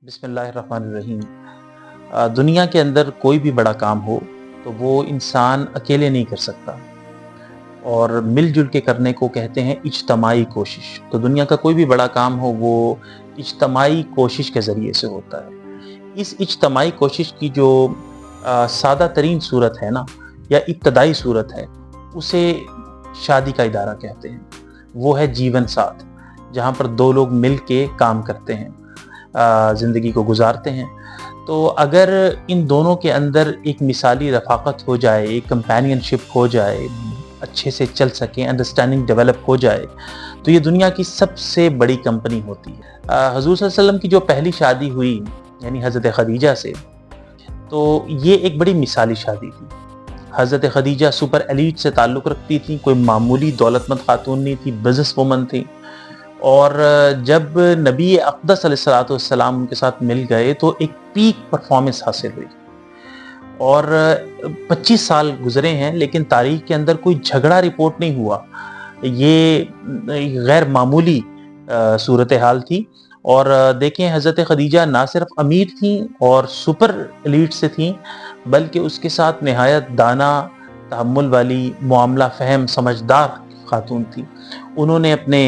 बिस्मिल्लाहिर्रहमानिर्रहीम। दुनिया के अंदर कोई भी बड़ा काम हो तो वो इंसान अकेले नहीं कर सकता और मिलजुल के करने को कहते हैं इज्तमाई कोशिश। तो दुनिया का कोई भी बड़ा काम हो वो इज्तमाई कोशिश के ज़रिए से होता है। इस इज्तमाई कोशिश की जो सादा तरीन सूरत है ना, या इब्तदाई सूरत है, उसे शादी का इदारा कहते हैं। वो है जीवन साथ, जहाँ पर दो लोग मिल के काम करते हैं, ज़िंदगी को गुजारते हैं। तो अगर इन दोनों के अंदर एक मिसाली रफ़ाक़त हो जाए, एक कंपेनियनशिप हो जाए, अच्छे से चल सकें, अंडरस्टैंडिंग डेवलप हो जाए, तो ये दुनिया की सबसे बड़ी कंपनी होती है। हज़ूर सल्लल्लाहु अलैहि वसल्लम की जो पहली शादी हुई यानी हज़रत खदीजा से, तो ये एक बड़ी मिसाली शादी थी। हज़रत खदीजा सुपर एलीट से ताल्लुक़ रखती थी, कोई मामूली दौलतमंद खातून नहीं थी, बिज़नेस वुमन थी। और जब नबी अक़दस अलैहिस्सलातु वस्सलाम उनके साथ मिल गए तो एक पीक परफॉर्मेंस हासिल हुई। और 25 साल गुजरे हैं लेकिन तारीख के अंदर कोई झगड़ा रिपोर्ट नहीं हुआ। ये गैर मामूली सूरत हाल थी। और देखें, हज़रत खदीजा ना सिर्फ अमीर थी और सुपर एलीट से थी, बल्कि उसके साथ निहायत दाना, तहम्मुल वाली, मामला फ़हम, समझदार खातून थी। उन्होंने अपने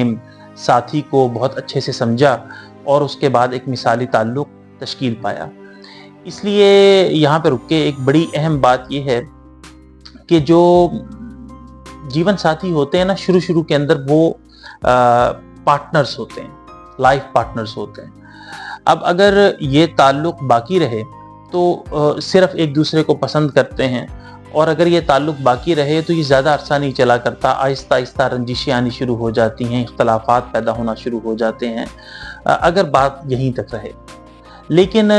साथी को बहुत अच्छे से समझा और उसके बाद एक मिसाली ताल्लुक़ तश्कील पाया। इसलिए यहाँ पे रुक के एक बड़ी अहम बात यह है कि जो जीवन साथी होते हैं ना, शुरू के अंदर वो पार्टनर्स होते हैं, लाइफ पार्टनर्स होते हैं। अब अगर ये ताल्लुक़ बाकी रहे तो सिर्फ एक दूसरे को पसंद करते हैं, और अगर ये ताल्लुक़ बाकी रहे तो ये ज़्यादा अरसा नहीं चला करता। आहिस्ता आहिस्ता रंजिशें आनी शुरू हो जाती हैं, इख्तलाफात पैदा होना शुरू हो जाते हैं, अगर बात यहीं तक रहे। लेकिन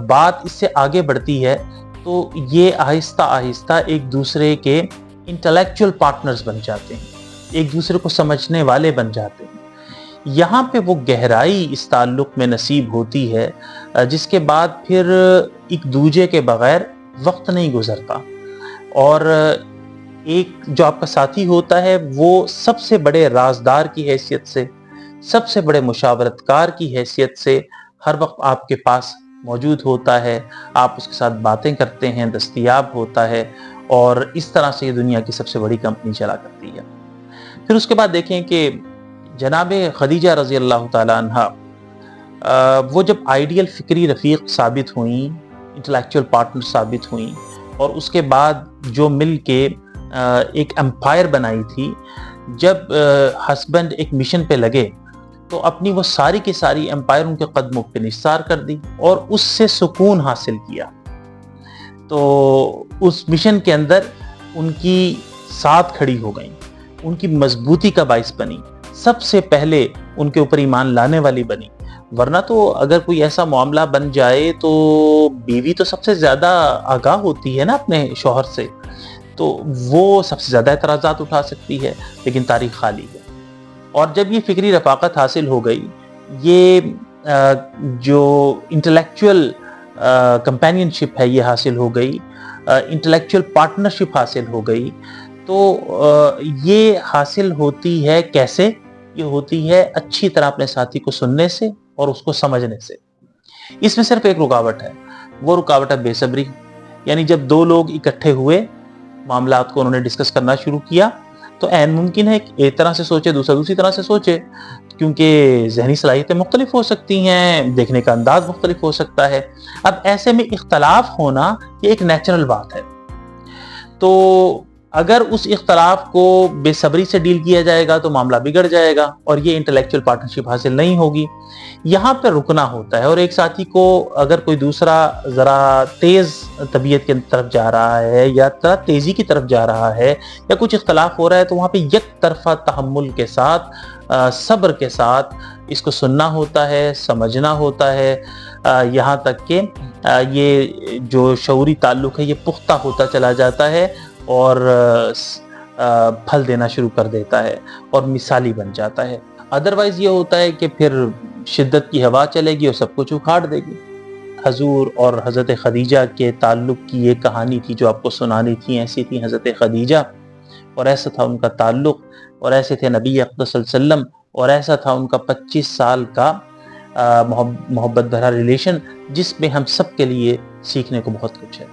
बात इससे आगे बढ़ती है तो ये आहिस्ता आहिस्ता एक दूसरे के इंटेलेक्चुअल पार्टनर्स बन जाते हैं, एक दूसरे को समझने वाले बन जाते हैं। यहाँ पे वो गहराई इस ताल्लुक़ में नसीब होती है जिसके बाद फिर एक दूजे के बग़ैर वक्त नहीं गुजरता। और एक जो आपका साथी होता है वो सबसे बड़े राजदार की हैसियत से, सबसे बड़े मुशावरतकार की हैसियत से हर वक्त आपके पास मौजूद होता है। आप उसके साथ बातें करते हैं, दस्तयाब होता है, और इस तरह से ये दुनिया की सबसे बड़ी कंपनी चला करती है। फिर उसके बाद देखें कि जनाब खदीजा रज़ी अल्लाह ताला अन्हा वो जब आइडियल फ़िक्री रफ़ीक साबित हुई, इंटेलेक्चुअल पार्टनर साबित हुई, और उसके बाद जो मिल के एक एम्पायर बनाई थी। जब हस्बैंड एक मिशन पे लगे तो अपनी वो सारी की सारी एम्पायर उनके कदमों पे निसार कर दी और उससे सुकून हासिल किया। तो उस मिशन के अंदर उनकी साथ खड़ी हो गई, उनकी मजबूती का बाइस बनी, सबसे पहले उनके ऊपर ईमान लाने वाली बनी। वरना तो अगर कोई ऐसा मामला बन जाए तो बीवी तो सबसे ज़्यादा आगाह होती है ना अपने शौहर से, तो वो सबसे ज़्यादा एतराज़ात उठा सकती है, लेकिन तारीख खाली है। और जब ये फ़िक्री रफ़ाक़त हासिल हो गई, ये जो इंटेलेक्चुअल कंपेनियनशिप है ये हासिल हो गई, इंटेलेक्चुअल पार्टनरशिप हासिल हो गई, तो ये हासिल होती है कैसे? ये होती है अच्छी तरह अपने साथी को सुनने से और उसको समझने से। इसमें सिर्फ एक रुकावट है, वो रुकावट है बेसब्री। यानी जब दो लोग इकट्ठे हुए, मामलात को उन्होंने डिस्कस करना शुरू किया, तो ऐन मुमकिन है कि एक तरह से सोचे, दूसरा दूसरी तरह से सोचे, क्योंकि ज़हनी सलाहियतें मुख्तलिफ हो सकती हैं, देखने का अंदाज मुख्तलिफ हो सकता है। अब ऐसे में इख्तलाफ होना ये एक नेचुरल बात है। तो अगर उस इख्तलाफ को बेसब्री से डील किया जाएगा तो मामला बिगड़ जाएगा और ये इंटेलेक्चुअल पार्टनरशिप हासिल नहीं होगी। यहाँ पर रुकना होता है, और एक साथी को अगर कोई दूसरा ज़रा तेज़ तबीयत की तरफ जा रहा है या तेज़ी की तरफ जा रहा है या कुछ इख्तलाफ हो रहा है, तो वहाँ पे एक तरफा तहम्मुल के साथ, सब्र के साथ इसको सुनना होता है, समझना होता है, यहाँ तक कि ये जो शऊरी ताल्लुक़ है ये पुख्ता होता चला जाता है और फल देना शुरू कर देता है और मिसाली बन जाता है। अदरवाइज़ ये होता है कि फिर शिद्दत की हवा चलेगी और सब कुछ उखाड़ देगी। हजूर और हज़रत खदीजा के ताल्लुक़ की ये कहानी थी जो आपको सुनानी थी। ऐसी थी हज़रत खदीजा और ऐसा था उनका ताल्लुक़, और ऐसे थे नबी अक़दस सल्लल्लाहु अलैहि वसल्लम और ऐसा था उनका 25 साल का मोहब्बत भरा रिलेशन जिसमें हम सब के लिए सीखने को बहुत कुछ है।